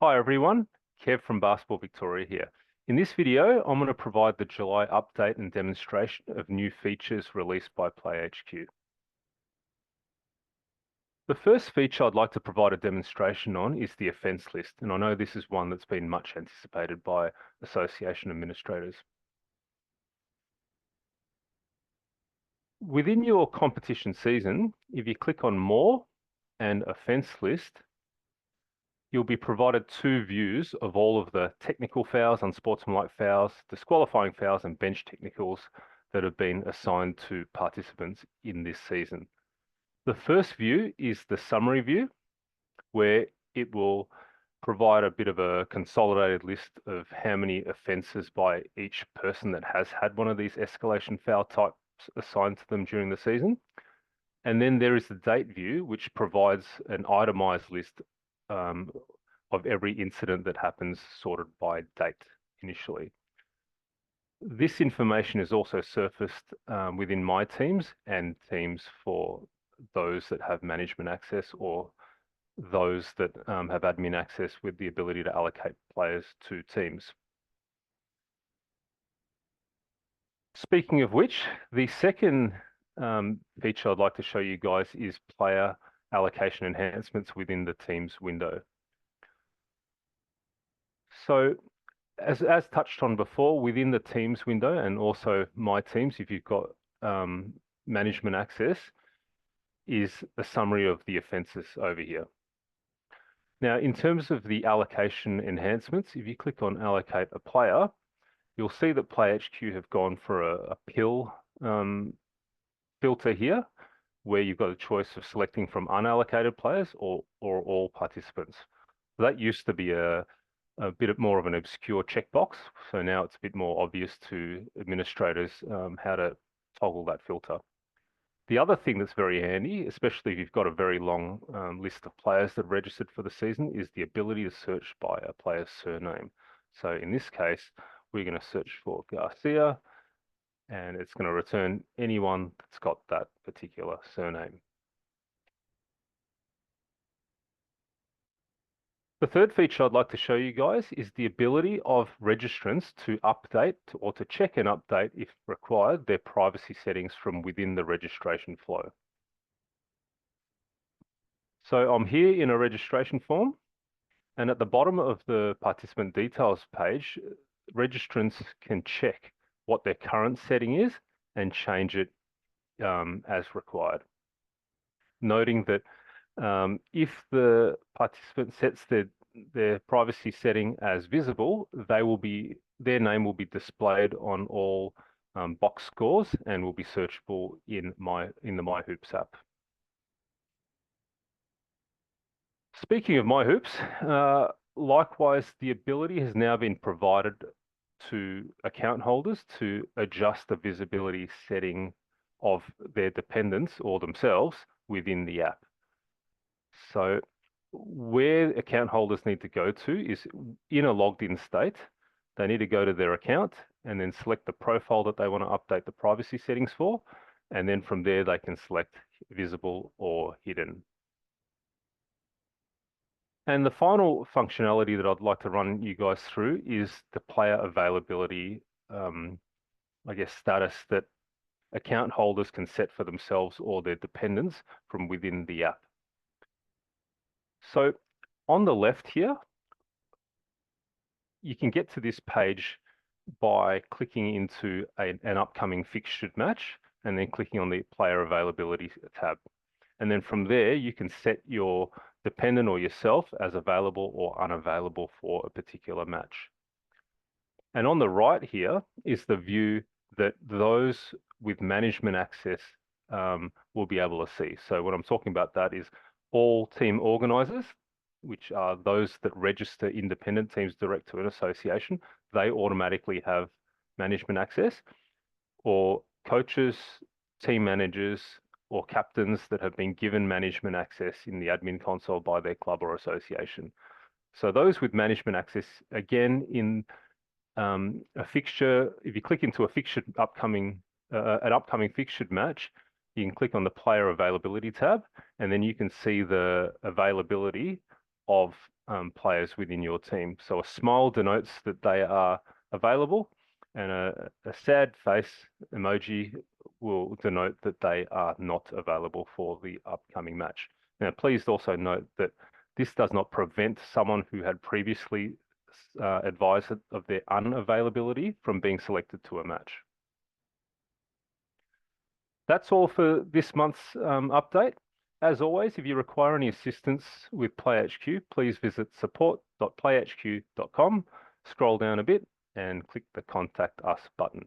Hi everyone, Kev from Basketball Victoria here. In this video, I'm going to provide the July update and demonstration of new features released by PlayHQ. The first feature I'd like to provide a demonstration on is the offence list, and I know this is one that's been much anticipated by association administrators. Within your competition season, if you click on More and Offence List, you'll be provided two views of all of the technical fouls, unsportsmanlike fouls, disqualifying fouls, and bench technicals that have been assigned to participants in this season. The first view is the summary view, where it will provide a bit of a consolidated list of how many offences by each person that has had one of these escalation foul types assigned to them during the season. And then there is the date view, which provides an itemized list of every incident that happens sorted by date initially. This information is also surfaced within my teams and teams for those that have management access or those that have admin access with the ability to allocate players to teams. Speaking of which, the second feature I'd like to show you guys is player allocation enhancements within the Teams window. So as touched on before, within the Teams window and also my teams, if you've got management access, is a summary of the offences over here. Now, in terms of the allocation enhancements, if you click on allocate a player, you'll see that PlayHQ have gone for a pill filter here, where you've got a choice of selecting from unallocated players or all participants. That used to be a bit more of an obscure checkbox, so now it's a bit more obvious to administrators how to toggle that filter. The other thing that's very handy, especially if you've got a very long list of players that registered for the season, is the ability to search by a player's surname. So in this case, we're going to search for Garcia, and it's going to return anyone that's got that particular surname. The third feature I'd like to show you guys is the ability of registrants to update or to check and update, if required, their privacy settings from within the registration flow. So I'm here in a registration form, and at the bottom of the participant details page, registrants can check what their current setting is and change it as required. Noting that if the participant sets their privacy setting as visible, their name will be displayed on all box scores and will be searchable in the MyHoops app. Speaking of MyHoops, likewise, the ability has now been provided to account holders to adjust the visibility setting of their dependents or themselves within the app. So where account holders need to go to is in a logged in state. They need to go to their account and then select the profile that they want to update the privacy settings for. And then from there, they can select visible or hidden. And the final functionality that I'd like to run you guys through is the player availability, status that account holders can set for themselves or their dependents from within the app. So on the left here, you can get to this page by clicking into an upcoming fixtured match and then clicking on the player availability tab. And then from there, you can set your dependent or yourself as available or unavailable for a particular match. And on the right here is the view that those with management access will be able to see. So what I'm talking about that is all team organizers, which are those that register independent teams direct to an association, they automatically have management access, or coaches, team managers, or captains that have been given management access in the admin console by their club or association. So those with management access, again, in a fixture, if you click into an upcoming fixtured match, you can click on the player availability tab, and then you can see the availability of players within your team. So a smile denotes that they are available, and a sad face emoji will denote that they are not available for the upcoming match. Now, please also note that this does not prevent someone who had previously advised of their unavailability from being selected to a match. That's all for this month's update. As always, if you require any assistance with PlayHQ, please visit support.playhq.com, scroll down a bit and click the Contact Us button.